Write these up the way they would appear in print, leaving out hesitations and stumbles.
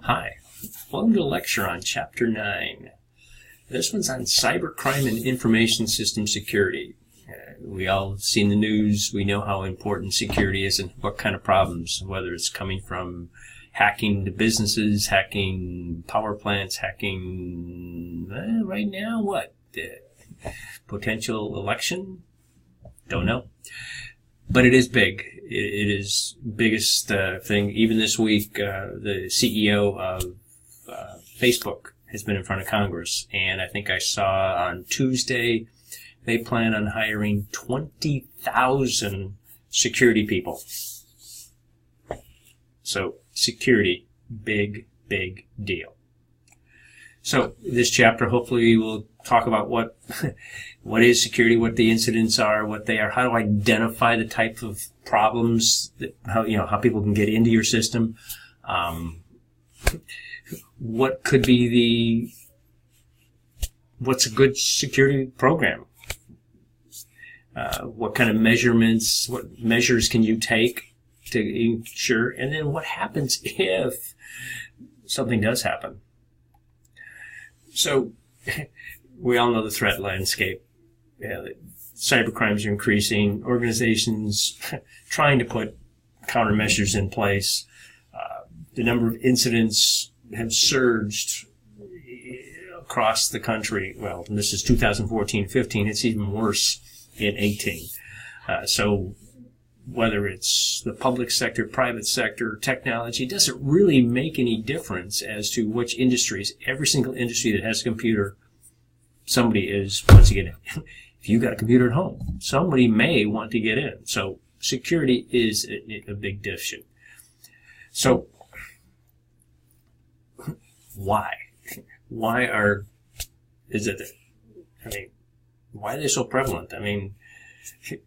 Hi, welcome to a lecture on Chapter 9. This one's on cybercrime and information system security. We all have seen the news. We know how important security is and what kind of problems, whether it's coming from hacking to businesses, hacking power plants, hacking, right now, what? Potential election? Don't know. But it is big. It is biggest thing. Even this week, the CEO of Facebook has been in front of Congress. And I think I saw on Tuesday, they plan on hiring 20,000 security people. So security, big, big deal. So this chapter, hopefully, we'll talk about what is security, what the incidents are, what they are, how to identify the type of problems, how people can get into your system, what could be what's a good security program, what kind of measurements, what measures can you take to ensure, and then what happens if something does happen. So, we all know the threat landscape. Cybercrimes are increasing. Organizations trying to put countermeasures in place. The number of incidents have surged across the country. Well, this is 2014-15. It's even worse in 18. So whether it's the public sector, private sector, technology, it doesn't really make any difference as to which industries. Every single industry that has a computer, somebody wants to get in. If you've got a computer at home, somebody may want to get in. So security is a big issue. So why? Why are they so prevalent?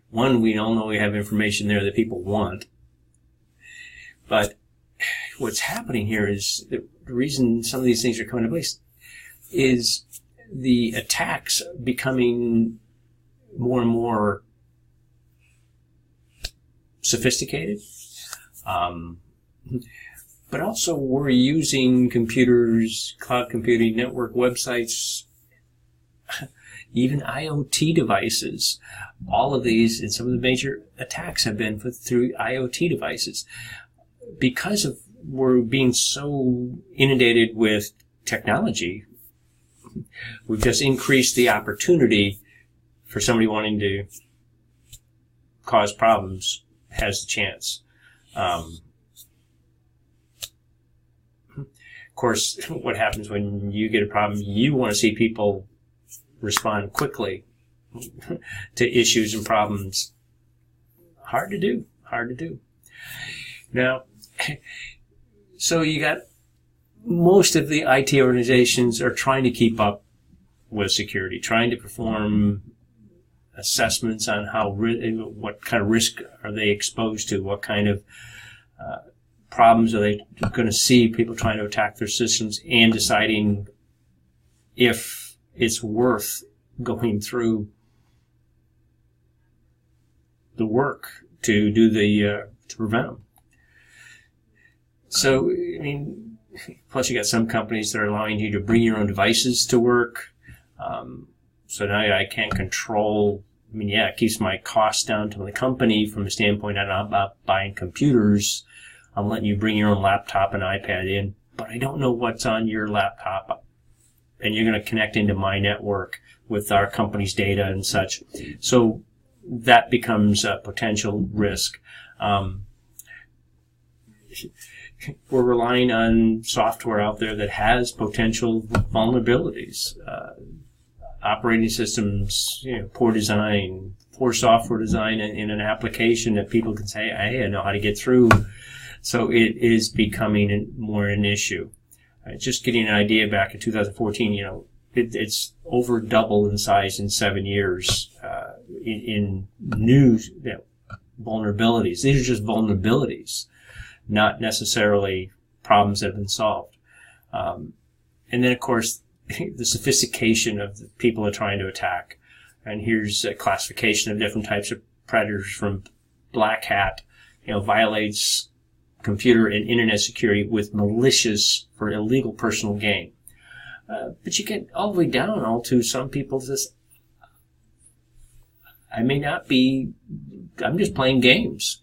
One, we all know we have information there that people want. But what's happening here is the reason some of these things are coming to place is the attacks becoming more and more sophisticated. But also we're using computers, cloud computing, network websites, even IoT devices. All of these and some of the major attacks have been through IoT devices. Because of we're being so inundated with technology, we've just increased the opportunity for somebody wanting to cause problems has the chance. Of course, what happens when you get a problem, you want to see people respond quickly to issues and problems. Hard to do. Now, so you got most of the IT organizations are trying to keep up with security, trying to perform assessments on what kind of risk are they exposed to, what kind of problems are they going to see people trying to attack their systems, and deciding if it's worth going through the work to do to prevent them. So, plus you got some companies that are allowing you to bring your own devices to work. So now I can't control. It keeps my costs down to the company from the standpoint I'm not buying computers. I'm letting you bring your own laptop and iPad in, but I don't know what's on your laptop. And you're going to connect into my network with our company's data and such. So that becomes a potential risk. We're relying on software out there that has potential vulnerabilities. Operating systems, poor design, poor software design in an application that people can say, hey, I know how to get through. So it is becoming more an issue. Just getting an idea, back in 2014, it's over double in size in 7 years in new vulnerabilities. These are just vulnerabilities, not necessarily problems that have been solved. And then, of course, the sophistication of the people are trying to attack. And here's a classification of different types of predators, from black hat, violates computer and internet security with malicious or illegal personal gain. But you get all the way down all to some people just, I'm just playing games.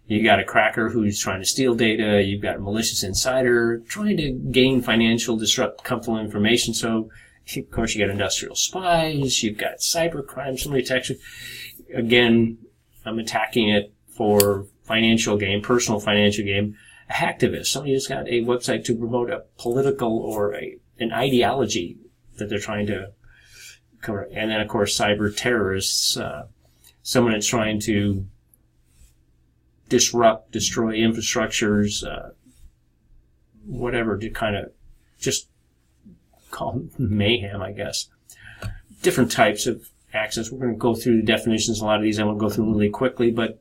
You got a cracker who's trying to steal data. You've got a malicious insider trying to gain disrupt comfortable information. So, of course, you got industrial spies. You've got cybercrime. Somebody attacks you. Again, I'm attacking it for financial gain, personal financial gain. A hacktivist. Somebody who's got a website to promote a political or an ideology that they're trying to cover. And then, of course, cyber terrorists. Someone that's trying to disrupt, destroy infrastructures, whatever, to kind of just call mayhem, I guess. Different types of access. We're going to go through the definitions. A lot of these I won't go through them really quickly, but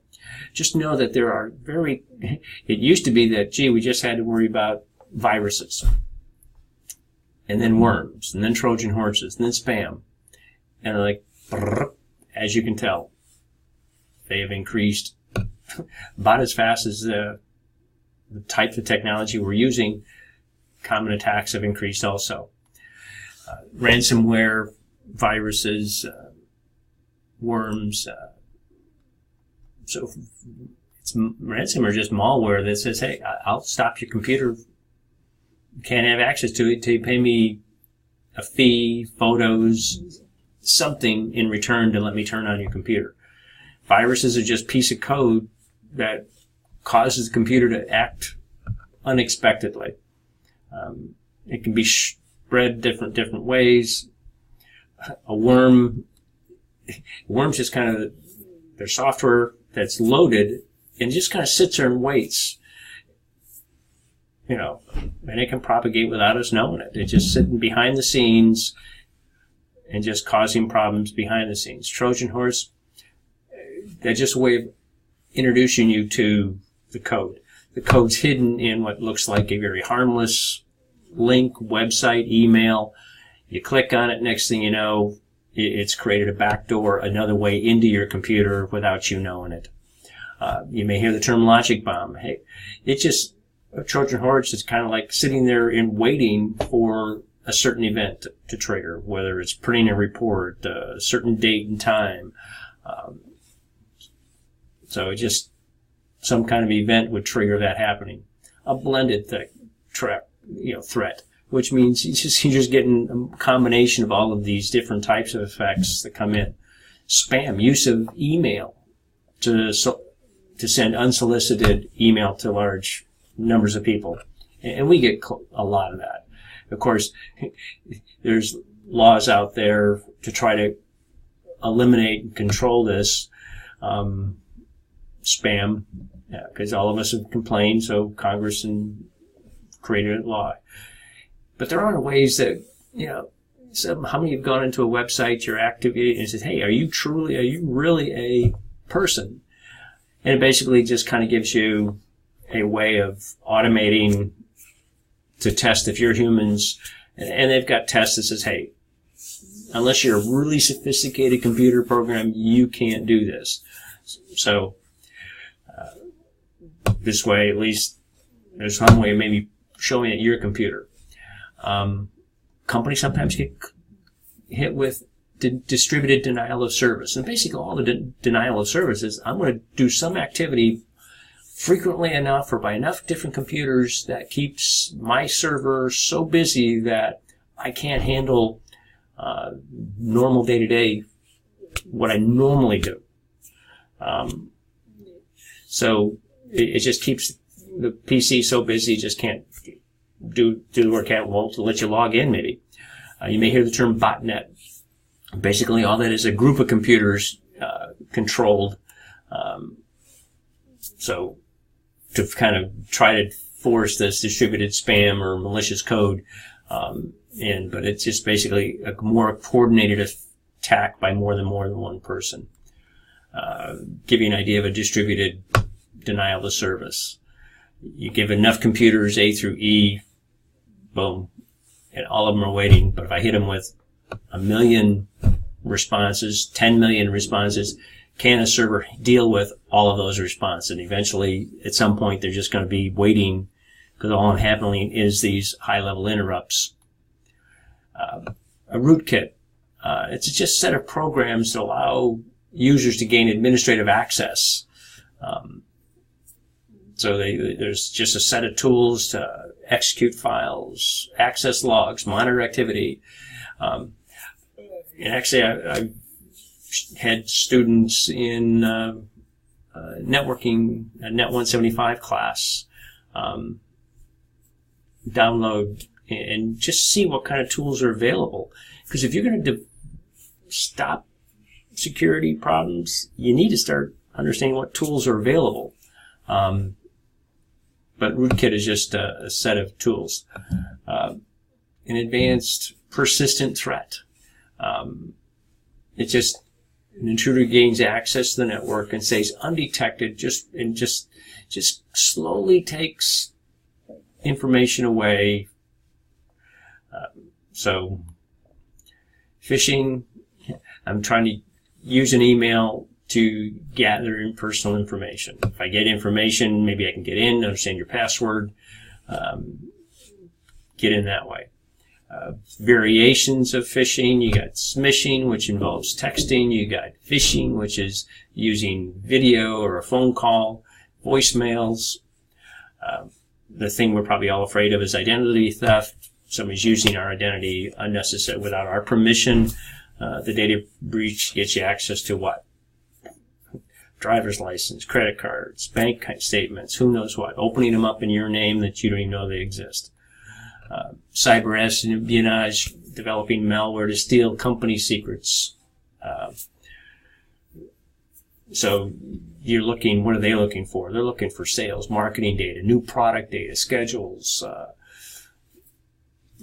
just know that there are it used to be that, we just had to worry about viruses, and then worms, and then Trojan horses, and then spam. And as you can tell, they have increased about as fast as the types of technology we're using. Common attacks have increased also. Ransomware, viruses, worms. So it's ransomware, just malware that says, hey, I'll stop your computer. You can't have access to it till you pay me a fee, photos, something in return to let me turn on your computer. Viruses are just a piece of code that causes the computer to act unexpectedly. It can be spread different ways. A worm's just kind of their software that's loaded and just kind of sits there and waits. And it can propagate without us knowing it. It's just sitting behind the scenes and just causing problems behind the scenes. Trojan horse, they're just a way of introducing you to the code. The code's hidden in what looks like a very harmless link, website, email. You click on it, next thing you know, it's created a backdoor, another way into your computer without you knowing it. You may hear the term logic bomb. Hey, a Trojan horse is kind of like sitting there and waiting for a certain event to trigger, whether it's printing a report, a certain date and time. So some kind of event would trigger that happening. A blended threat, which means you're just getting a combination of all of these different types of effects that come in. Spam, use of email to send unsolicited email to large numbers of people. And we get a lot of that. Of course, there's laws out there to try to eliminate and control this spam, because all of us have complained, so Congress created a law. But there are ways that, so how many have gone into a website, you're activating, and says, hey, are you really a person? And it basically just kind of gives you a way of automating to test if you're humans. And they've got tests that says, hey, unless you're a really sophisticated computer program, you can't do this. So this way, at least, there's some way of maybe showing that you're a computer. Companies sometimes get hit with distributed denial of service. And basically all the denial of service is, I'm going to do some activity frequently enough or by enough different computers that keeps my server so busy that I can't handle normal day-to-day, what I normally do. So it just keeps the PC so busy, just can't do the work it won't let you log in, maybe. You may hear the term botnet. Basically, all that is a group of computers controlled. So to kind of try to force this distributed spam or malicious code in, but it's just basically a more coordinated attack by more than one person. Give you an idea of a distributed denial of service. You give enough computers A through E, boom, and all of them are waiting. But if I hit them with 1 million responses, 10 million responses, can a server deal with all of those responses? And eventually, at some point, they're just going to be waiting because all happening is these high-level interrupts. A rootkit. It's just a set of programs that allow users to gain administrative access. So there's just a set of tools to execute files, access logs, monitor activity. And actually, I've had students in networking, a Net 175 class, download and just see what kind of tools are available. Because if you're going to stop security problems, you need to start understanding what tools are available. But rootkit is just a set of tools. An advanced persistent threat. It's just an intruder gains access to the network and stays undetected, just slowly takes information away. So phishing, I'm trying to use an email to gather personal information. If I get information, maybe I can get in, understand your password, get in that way. Variations of phishing, you got smishing, which involves texting. You got phishing, which is using video or a phone call, voicemails. The thing we're probably all afraid of is identity theft. Somebody's using our identity unnecessarily without our permission. The data breach gets you access to what? Driver's license, credit cards, bank statements, who knows what. Opening them up in your name that you don't even know they exist. Cyber espionage, developing malware to steal company secrets. So you're looking, what are they looking for? They're looking for sales, marketing data, new product data, schedules,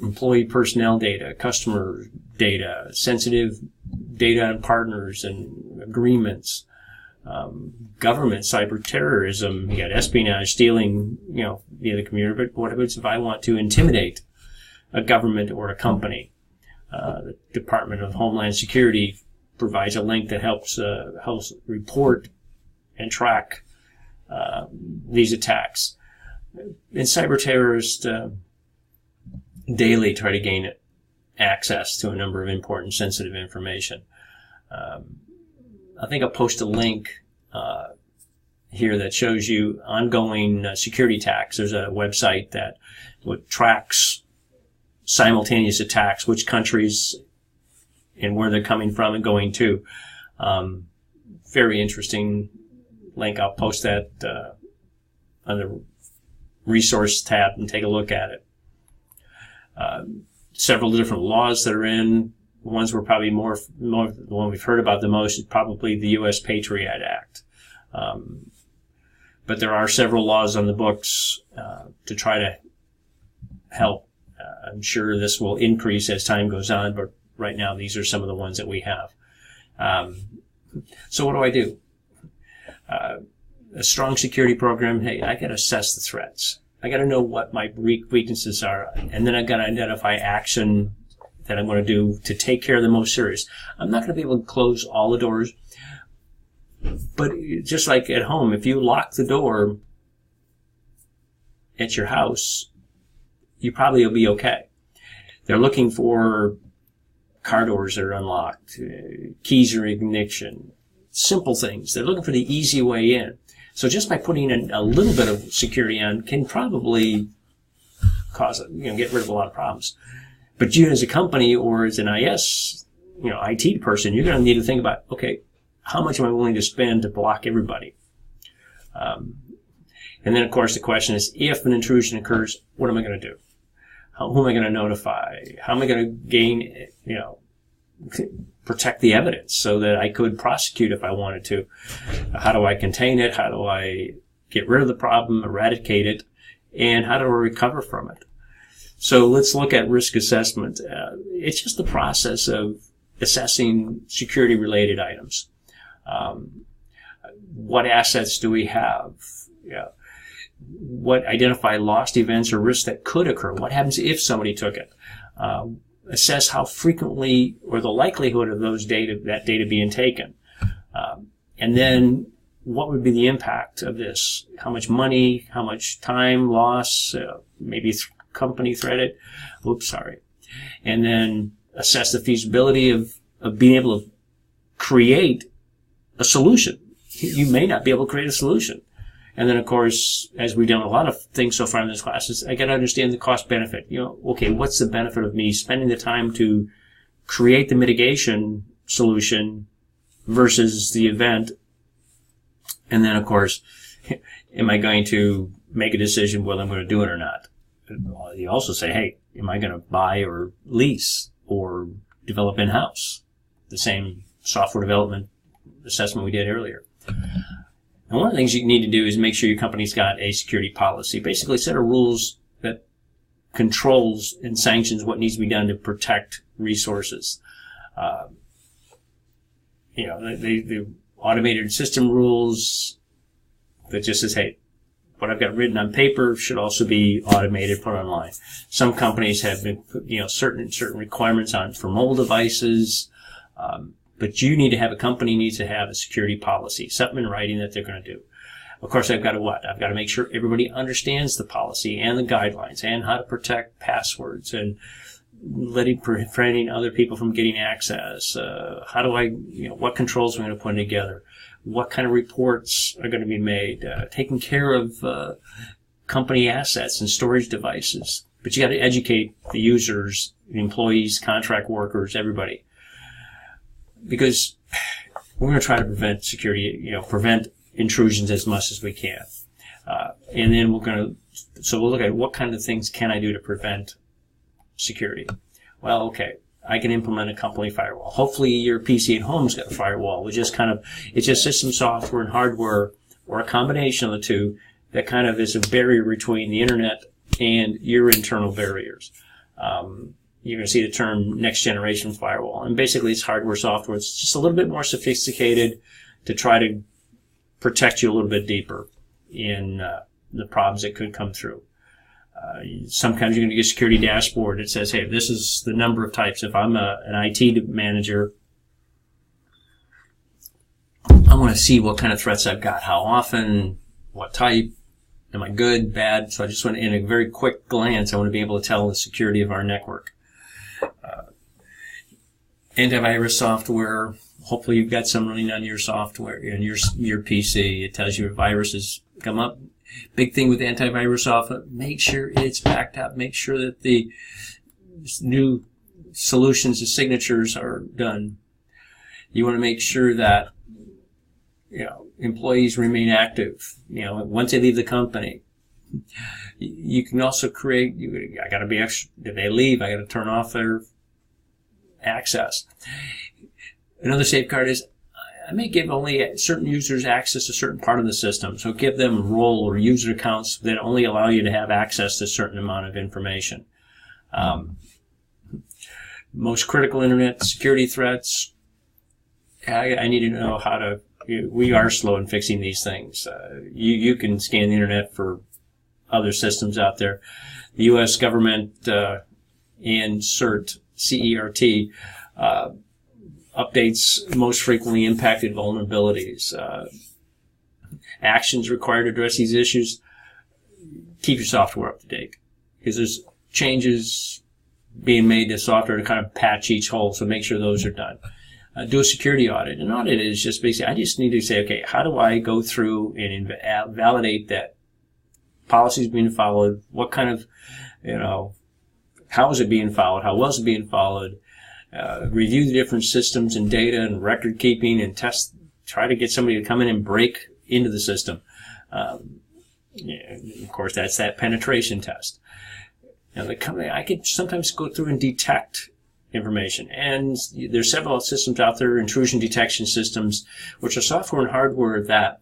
employee personnel data, customer data, sensitive data on partners and agreements, government, cyber terrorism. You got espionage, stealing, via the computer. But what happens if I want to intimidate a government or a company? The Department of Homeland Security provides a link that helps report and track these attacks. And cyber terrorists daily try to gain access to a number of important sensitive information. I think I'll post a link here that shows you ongoing security attacks. There's a website that tracks simultaneous attacks, which countries and where they're coming from and going to. Very interesting link. I'll post that on the resource tab and take a look at it. Several different laws that are in. Ones we're probably more the one we've heard about the most is probably the U.S. Patriot Act. But there are several laws on the books to try to help. I'm sure this will increase as time goes on, but right now these are some of the ones that we have. So what do? A strong security program. Hey, I got to assess the threats. I got to know what my weaknesses are, and then I got to identify action that I'm going to do to take care of the most serious. I'm not going to be able to close all the doors, but just like at home, if you lock the door at your house, you probably will be okay. They're looking for car doors that are unlocked, keys or ignition, simple things. They're looking for the easy way in. So just by putting a little bit of security on can probably cause get rid of a lot of problems. But you as a company or as an IS, IT person, you're going to need to think about, okay, how much am I willing to spend to block everybody? And then, of course, the question is, if an intrusion occurs, what am I going to do? Who am I going to notify? How am I going to gain, protect the evidence so that I could prosecute if I wanted to? How do I contain it? How do I get rid of the problem, eradicate it? And how do I recover from it? So let's look at risk assessment. It's just the process of assessing security-related items. What assets do we have? What identify lost events or risks that could occur? What happens if somebody took it? Assess how frequently or the likelihood of that data being taken. And then what would be the impact of this? How much money, how much time loss, maybe company threaded. Oops, sorry. And then assess the feasibility of being able to create a solution. You may not be able to create a solution. And then, of course, as we've done a lot of things so far in this class, is I got to understand the cost benefit. Okay, what's the benefit of me spending the time to create the mitigation solution versus the event? And then, of course, am I going to make a decision whether I'm going to do it or not? You also say, hey, am I going to buy or lease or develop in-house? The same software development assessment we did earlier. And one of the things you need to do is make sure your company's got a security policy. Basically, a set of rules that controls and sanctions what needs to be done to protect resources. The automated system rules that just says, hey, what I've got written on paper should also be automated, put online. Some companies have been, certain requirements for mobile devices. But you need to have, a company needs to have a security policy, something in writing that they're going to do. Of course, I've got to what? I've got to make sure everybody understands the policy and the guidelines and how to protect passwords and preventing other people from getting access. How do I, what controls am I going to put together? What kind of reports are going to be made? Taking care of company assets and storage devices. But you got to educate the users, the employees, contract workers, everybody. Because we're going to try to prevent prevent intrusions as much as we can. And then we'll look at what kind of things can I do to prevent security. Well, okay, I can implement a company firewall. Hopefully your PC at home's got a firewall. It's just system software and hardware, or a combination of the two, that kind of is a barrier between the internet and your internal barriers. You're going to see the term next generation firewall. And basically it's hardware, software. It's just a little bit more sophisticated to try to protect you a little bit deeper in the problems that could come through. Sometimes you're going to get a security dashboard that says, hey, this is the number of types. If I'm an IT manager, I want to see what kind of threats I've got, how often, what type, am I good, bad? So I just want to, in a very quick glance, I want to be able to tell the security of our network. Antivirus software, hopefully you've got some running on your software and your PC. It tells you if viruses come up. Big thing with antivirus software, make sure it's backed up. Make sure that the new solutions, the signatures are done. You want to make sure that, employees remain active, once they leave the company. You can also create, I got to be extra, if they leave, I got to turn off their access. Another safeguard is I may give only certain users access to a certain part of the system. So give them role or user accounts that only allow you to have access to a certain amount of information. Most critical internet security threats, I need to know how to, we are slow in fixing these things. You can scan the internet for other systems out there. The U.S. government and CERT, updates most frequently impacted vulnerabilities. Actions required to address these issues. Keep your software up to date, because there's changes being made to software to kind of patch each hole, so make sure those are done. Do a security audit. An audit is just basically, I just need to say, okay, how do I go through and validate that policy is being followed? What kind of, how is it being followed? How well is it being followed? Review the different systems and data and record keeping and try to get somebody to come in and break into the system. Of course, that's that penetration test. Now, I could sometimes go through and detect information. And there's several systems out there, intrusion detection systems, which are software and hardware that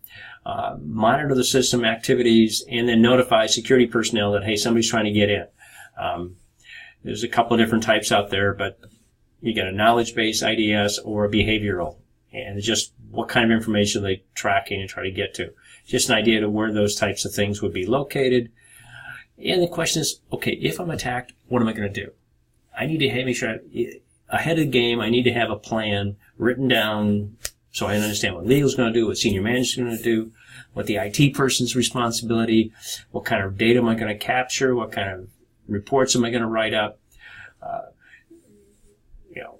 monitor the system activities and then notify security personnel that, hey, somebody's trying to get in. There's a couple of different types out there, but you get a knowledge-based IDS or a behavioral. And it's just what kind of information are they tracking and try to get to. Just an idea of where those types of things would be located. And the question is, okay, if I'm attacked, what am I going to do? I need to make sure ahead of the game, I need to have a plan written down So I understand what legal's going to do, what senior manager's going to do, what the IT person's responsibility, what kind of data am I going to capture, what kind of reports am I going to write up,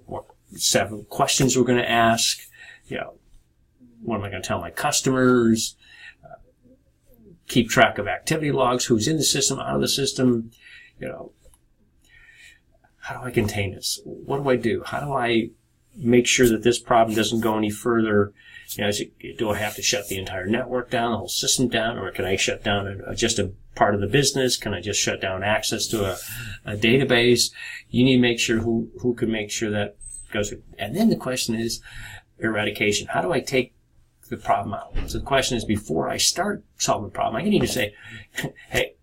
what set of questions we're going to ask, what am I going to tell my customers, keep track of activity logs, who's in the system, out of the system, how do I contain this? What do I do? How do I make sure that this problem doesn't go any further? Do I have to shut the entire network down, the whole system down, or can I shut down just a part of the business? Can I just shut down access to a database? You need to make sure who can make sure that goes. And then the question is eradication. How do I take the problem out? So the question is, before I start solving the problem, I need to say, hey,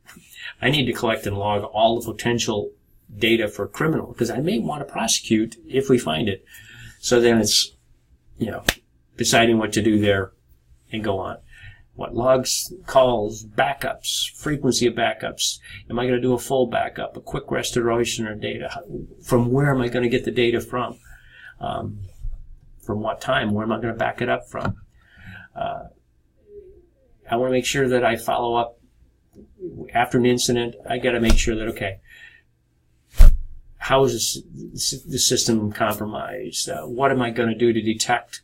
I need to collect and log all the potential data for criminal, because I may want to prosecute if we find it. So then it's, deciding what to do there and go on. What logs, calls, backups, frequency of backups. Am I going to do a full backup, a quick restoration of data? From where am I going to get the data from? From what time? Where am I going to back it up from? I want to make sure that I follow up after an incident. I got to make sure that, okay, how is the system compromised? What am I going to do to detect?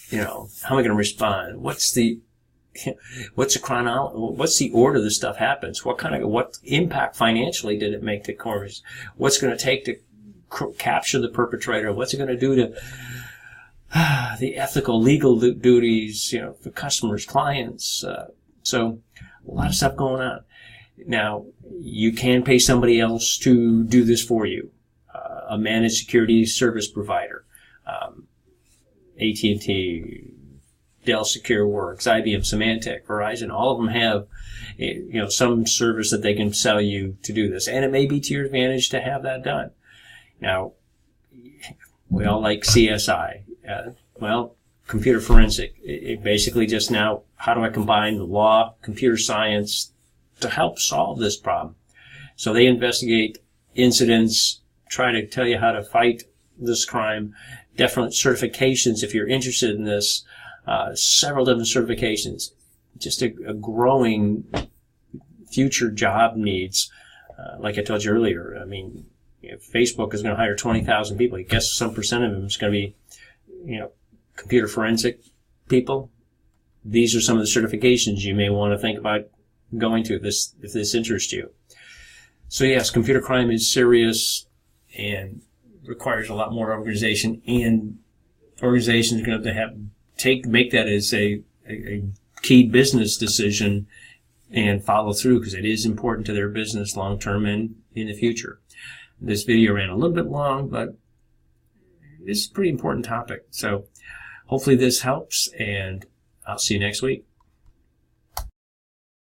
How am I going to respond? What's the chronology? What's the order this stuff happens? What impact financially did it make to corporations? What's going to take to capture the perpetrator? What's it going to do to the ethical, legal duties, for customers, clients? So a lot of stuff going on. Now, you can pay somebody else to do this for you, a managed security service provider. AT&T, Dell SecureWorks, IBM, Symantec, Verizon, all of them have, some service that they can sell you to do this. And it may be to your advantage to have that done. Now, we all like CSI. Computer forensic. It basically just now, how do I combine the law, computer science to help solve this problem? So they investigate incidents, try to tell you how to fight this crime. Different certifications, if you're interested in this, several different certifications. Just a growing future job needs. Like I told you earlier, if Facebook is going to hire 20,000 people, I guess some percent of them is going to be, computer forensic people. These are some of the certifications you may want to think about going to if this interests you. So yes, computer crime is serious and requires a lot more organization, and organizations are going to have to make that as a key business decision and follow through, because it is important to their business long term and in the future. This video ran a little bit long, but this is a pretty important topic. So hopefully this helps, and I'll see you next week.